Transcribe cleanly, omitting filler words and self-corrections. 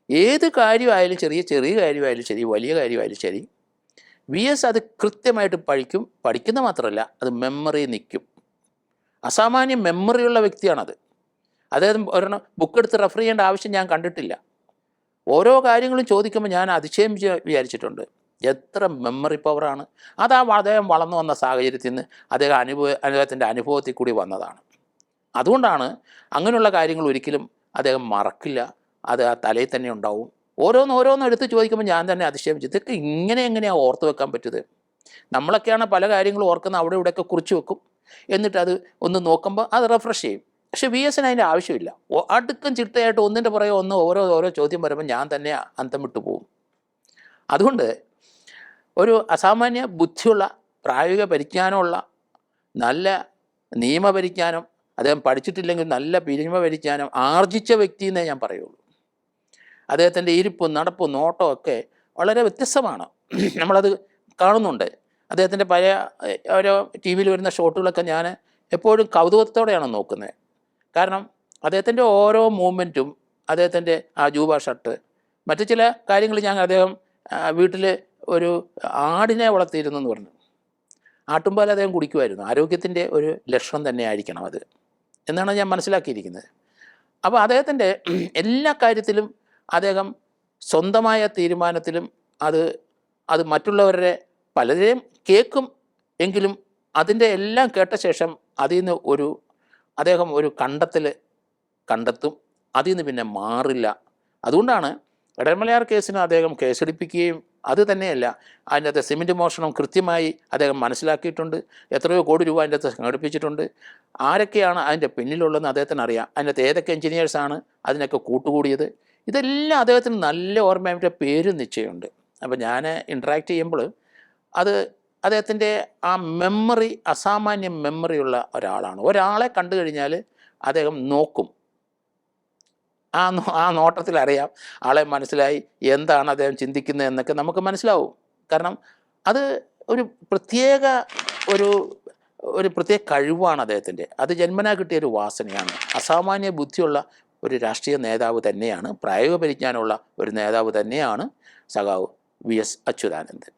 ഏത് കാര്യമായാലും ചെറിയ ചെറിയ കാര്യമായാലും ശരി, വലിയ കാര്യമായാലും ശരി, VS അത് കൃത്യമായിട്ട് പഠിക്കുന്ന മാത്രമല്ല അത് മെമ്മറി നിൽക്കും. അസാമാന്യ മെമ്മറിയുള്ള വ്യക്തിയാണത്. അദ്ദേഹം ഒരെണ്ണം ബുക്കെടുത്ത് റെഫർ ചെയ്യേണ്ട ആവശ്യം ഞാൻ കണ്ടിട്ടില്ല. ഓരോ കാര്യങ്ങളും ചോദിക്കുമ്പോൾ ഞാൻ അതിശയം വിചാരിച്ചിട്ടുണ്ട്. എത്ര മെമ്മറി പവറാണ്. അത് അദ്ദേഹം വളർന്നു വന്ന സാഹചര്യത്തിൽ നിന്ന് അദ്ദേഹത്തിൻ്റെ അനുഭവത്തിൽ കൂടി വന്നതാണ്. അതുകൊണ്ടാണ് അങ്ങനെയുള്ള കാര്യങ്ങൾ ഒരിക്കലും അദ്ദേഹം മറക്കില്ല. അത് ആ തലയിൽ തന്നെ ഉണ്ടാവും. ഓരോന്ന് എടുത്ത് ചോദിക്കുമ്പോൾ ഞാൻ തന്നെ അതിശയിച്ചു, ഇതൊക്കെ എങ്ങനെയാണ് ഓർത്ത് വെക്കാൻ പറ്റുന്നത്? നമ്മളൊക്കെയാണ് പല കാര്യങ്ങളും ഓർക്കുന്നത്, അവിടെ ഇവിടെയൊക്കെ കുറിച്ച് വെക്കും, എന്നിട്ട് അത് ഒന്ന് നോക്കുമ്പോൾ അത് റിഫ്രഷ് ചെയ്യും. പക്ഷേ VSന് അതിൻ്റെ ആവശ്യമില്ല. അടുക്കും ചിട്ടയായിട്ട് ഒന്നിൻ്റെ പുറകെ ഒന്ന് ഓരോ ചോദ്യം വരുമ്പോൾ ഞാൻ തന്നെ അന്തം വിട്ടു പോകും. അതുകൊണ്ട് ഒരു അസാമാന്യ ബുദ്ധിയുള്ള, പ്രായോഗിക പരിജ്ഞാനമുള്ള, നല്ല നിയമപരിജ്ഞാനം, അദ്ദേഹം പഠിച്ചിട്ടില്ലെങ്കിൽ നല്ല നിയമപരിജ്ഞാനം ആർജിച്ച വ്യക്തി എന്നേ ഞാൻ പറയുള്ളൂ. അദ്ദേഹത്തിൻ്റെ ഇരിപ്പും നടപ്പും നോട്ടവും ഒക്കെ വളരെ വ്യത്യസ്തമാണ്. നമ്മളത് കാണുന്നുണ്ട്. അദ്ദേഹത്തിൻ്റെ പഴയ ഓരോ TV യിൽ വരുന്ന ഷോട്ടുകളൊക്കെ ഞാൻ എപ്പോഴും കൗതുകത്തോടെയാണ് നോക്കുന്നത്. കാരണം അദ്ദേഹത്തിൻ്റെ ഓരോ മൂവ്മെൻറ്റും, അദ്ദേഹത്തിൻ്റെ ആ ജൂബ ഷർട്ട്, മറ്റു ചില കാര്യങ്ങൾ അദ്ദേഹം വീട്ടിൽ ഒരു ആടിനെ വളർത്തിയിരുന്നു എന്ന് പറഞ്ഞു. ആട്ടുംപാൽ അദ്ദേഹം കുടിക്കുമായിരുന്നു. ആരോഗ്യത്തിൻ്റെ ഒരു ലക്ഷണം തന്നെ ആയിരിക്കണം അത് എന്നാണ് ഞാൻ മനസ്സിലാക്കിയിരിക്കുന്നത്. അപ്പോൾ അദ്ദേഹത്തിൻ്റെ എല്ലാ കാര്യത്തിലും അദ്ദേഹം സ്വന്തമായ തീരുമാനത്തിലും അത് മറ്റുള്ളവരുടെ പലരെയും കേൾക്കും എങ്കിലും അതിൻ്റെ എല്ലാം കേട്ട ശേഷം അതിൽ നിന്ന് അദ്ദേഹം ഒരു കണ്ടെത്തും. അതിൽ നിന്ന് പിന്നെ മാറില്ല. അതുകൊണ്ടാണ് ഇടമലയാർ കേസിന് അദ്ദേഹം കേസെടുപ്പിക്കുകയും അത് തന്നെയല്ല, അതിൻ്റെ അകത്ത് സിമൻറ്റ് മോഷണം കൃത്യമായി അദ്ദേഹം മനസ്സിലാക്കിയിട്ടുണ്ട്. എത്രയോ കോടി രൂപ അതിൻ്റെ അകത്ത് സംഘടിപ്പിച്ചിട്ടുണ്ട്. ആരൊക്കെയാണ് അതിൻ്റെ പിന്നിലുള്ളതെന്ന് അദ്ദേഹത്തിന് അറിയാം. അതിൻ്റെ അകത്ത് ഏതൊക്കെ എൻജിനീയേഴ്സാണ് അതിനൊക്കെ കൂട്ടുകൂടിയത്. ഇതെല്ലാം അദ്ദേഹത്തിന് നല്ല ഓർമ്മയുടെ പേരും നിശ്ചയമുണ്ട്. അപ്പോൾ ഞാൻ ഇൻട്രാക്ട് ചെയ്യുമ്പോൾ അദ്ദേഹത്തിൻ്റെ ആ മെമ്മറി, അസാമാന്യ മെമ്മറിയുള്ള ഒരാളാണ്. ഒരാളെ കണ്ടു കഴിഞ്ഞാൽ അദ്ദേഹം നോക്കും. ആ നോട്ടത്തിൽ അറിയാം ആളെ മനസ്സിലായി, എന്താണ് അദ്ദേഹം ചിന്തിക്കുന്നത് എന്നൊക്കെ നമുക്ക് മനസ്സിലാവും. കാരണം അത് ഒരു പ്രത്യേക കഴിവാണ് അദ്ദേഹത്തിൻ്റെ. അത് ജന്മനാ കിട്ടിയൊരു വാസനയാണ്. അസാമാന്യ ബുദ്ധിയുള്ള ഒരു രാഷ്ട്രീയ നേതാവ് തന്നെയാണ്, പ്രായോഗിക പരിജ്ഞാനമുള്ള ഒരു നേതാവ് തന്നെയാണ് സഖാവ് VS അച്യുതാനന്ദൻ.